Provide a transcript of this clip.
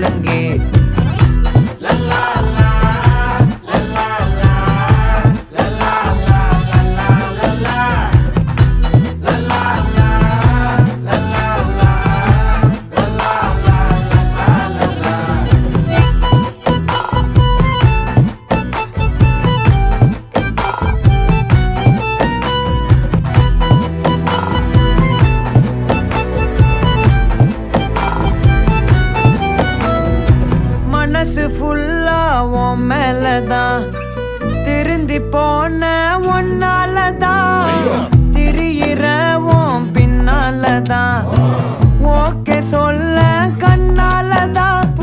முழங்கே மனசு ஃபுல்லா உன் மேலதான் திருந்தி போன ஒன்னாலதான் திரியிற உன் பின்னாலதான் ஓகே சொல்ல கண்ணாலதான்